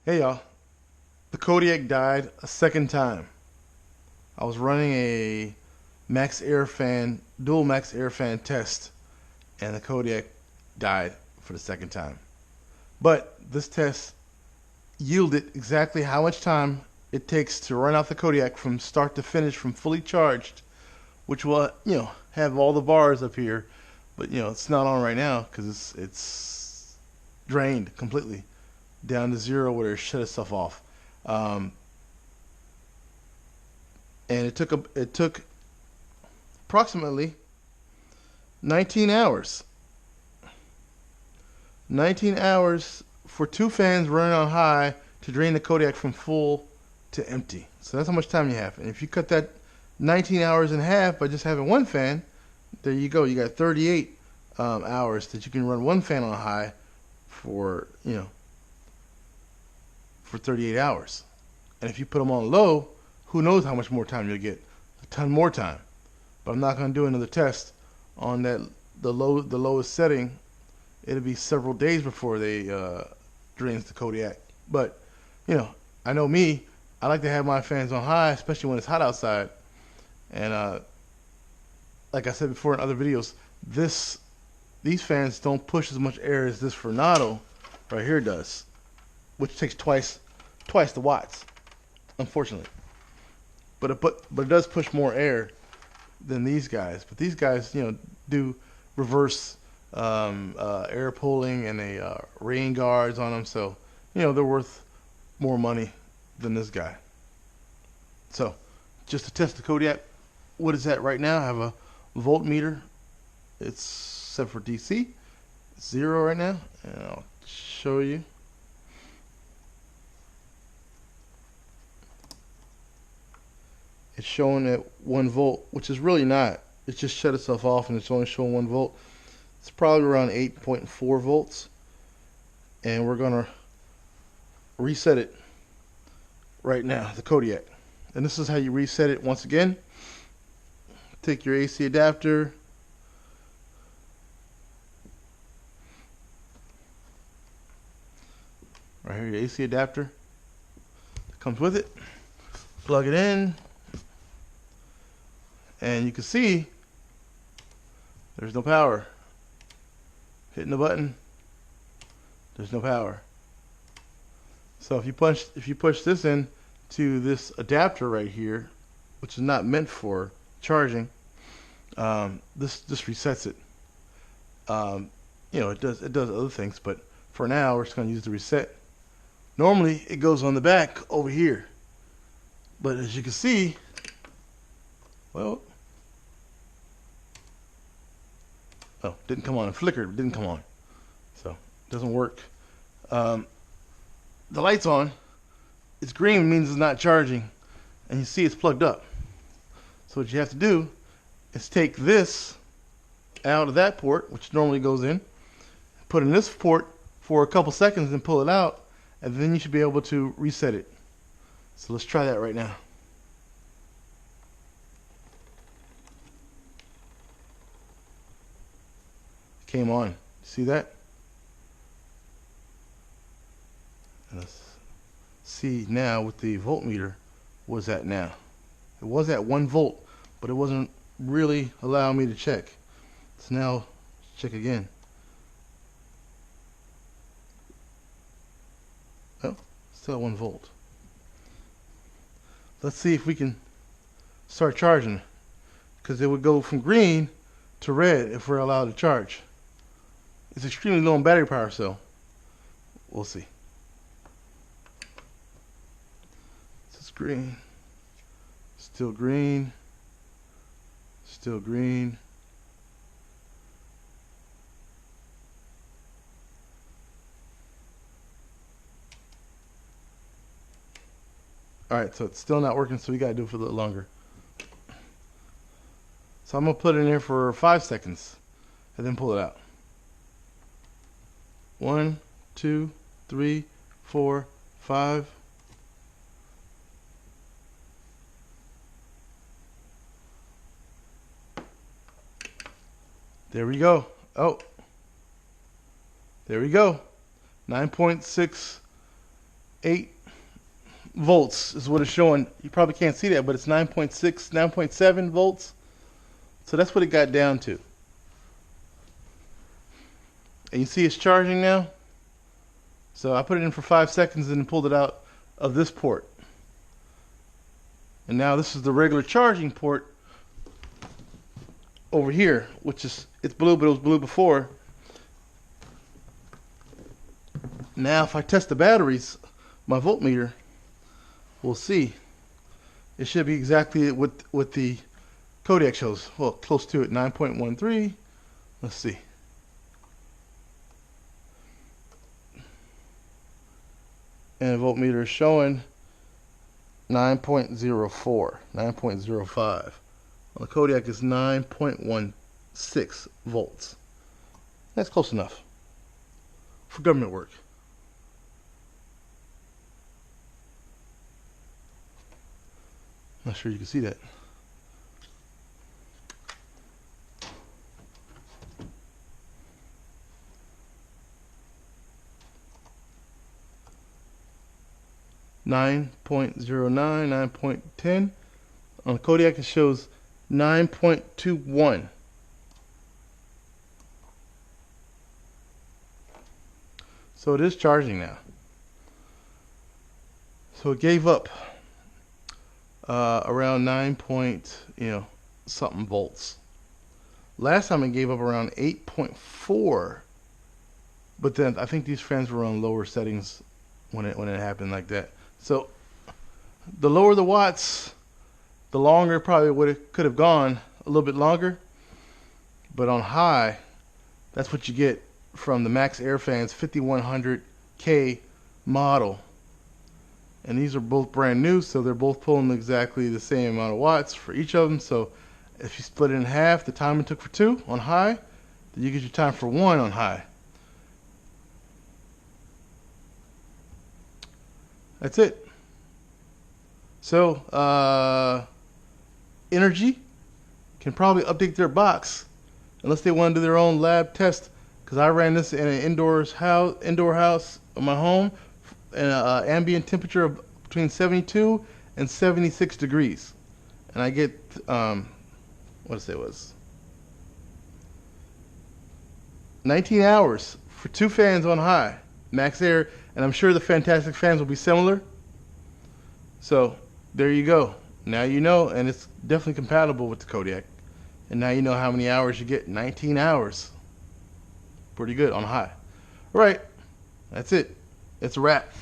Hey y'all, the Kodiak died a second time. I was running a MaxxAir fan, dual MaxxAir fan test, and the Kodiak died for the second time. But this test yielded exactly how much time it takes to run out the Kodiak from start to finish from fully charged, which will, have all the bars up here, but it's not on right now because it's drained completely down to zero where it shut itself off. Um, and it took approximately 19 hours. 19 hours for two fans running on high to drain the Kodiak from full to empty. So that's how much time you have. And if you cut that 19 hours in half by just having one fan, there you go. You got 38 hours that you can run one fan on high for for 38 hours. And if you put them on low, who knows how much more time you'll get? A ton more time. But I'm not going to do another test on the lowest setting. It'll be several days before they drains the Kodiak. But I know me. I like to have my fans on high, especially when it's hot outside. And like I said before in other videos, these fans don't push as much air as this Fernado right here does, which takes twice the watts, unfortunately. But it does push more air than these guys. But these guys, do reverse air pulling and rain guards on them, so they're worth more money than this guy. So, just to test the Kodiak, what is that right now? I have a voltmeter. It's set for DC. It's 0 right now, and I'll show you. It's showing at 1 volt, which is really not. It just shut itself off and it's only showing 1 volt. It's probably around 8.4 volts. And we're going to reset it right now, the Kodiak. And this is how you reset it once again. Take your AC adapter. Right here, your AC adapter. That comes with it. Plug it in. And you can see there's no power. Hitting the button, there's no power. So if you push this in to this adapter right here, which is not meant for charging, this resets it. It does other things, but for now we're just going to use the reset. Normally it goes on the back over here, but as you can see, well. Oh, didn't come on. It flickered, but didn't come on. So, it doesn't work. The light's on. It's green, means it's not charging. And you see it's plugged up. So what you have to do is take this out of that port, which normally goes in, put in this port for a couple seconds and pull it out, and then you should be able to reset it. So let's try that right now. Came on. See that? And let's see now with the voltmeter what's at now. It was at 1 volt, but it wasn't really allowing me to check. So now check again. Oh, still at 1 volt. Let's see if we can start charging, because it would go from green to red if we're allowed to charge. It's extremely low in battery power, so we'll see. This is green. Still green. Still green. Alright, so it's still not working, so we gotta do it for a little longer. So I'm gonna put it in there for 5 seconds and then pull it out. 1, 2, 3, 4, 5. There we go. Oh, there we go. 9.6 volts is what it's showing. You probably can't see that, but it's 9.6, 9.7 volts. So that's what it got down to. And you see it's charging now. So I put it in for 5 seconds and then pulled it out of this port. And now this is the regular charging port over here, which is, it's blue, but it was blue before. Now if I test the batteries, my voltmeter, we'll see. It should be exactly what the Kodiak shows. Well, close to it, 9.13. Let's see. And the voltmeter is showing 9.04, 9.05. On the Kodiak is 9.16 volts. That's close enough for government work. Not sure you can see that. Nine 9.10. On the Kodiak it shows 9.21. So it is charging now. So it gave up around 9 something volts. Last time it gave up around 8.4, but then I think these fans were on lower settings when it happened like that. So the lower the watts, the longer probably could have gone, a little bit longer. But on high, that's what you get from the MaxxAir fans 5100K model. And these are both brand new, so they're both pulling exactly the same amount of watts for each of them. So if you split it in half, the time it took for 2 on high, then you get your time for 1 on high. That's it. So Energy can probably update their box unless they want to do their own lab test, because I ran this in an indoor house of my home, and ambient temperature of between 72 and 76 degrees, and I get what did I say it was 19 hours for 2 fans on high MaxxAir, and I'm sure the Fantastic fans will be similar. So there you go. Now you know, and it's definitely compatible with the Kodiak. And now you know how many hours you get. 19 hours. Pretty good on high. All right, that's it. It's a wrap.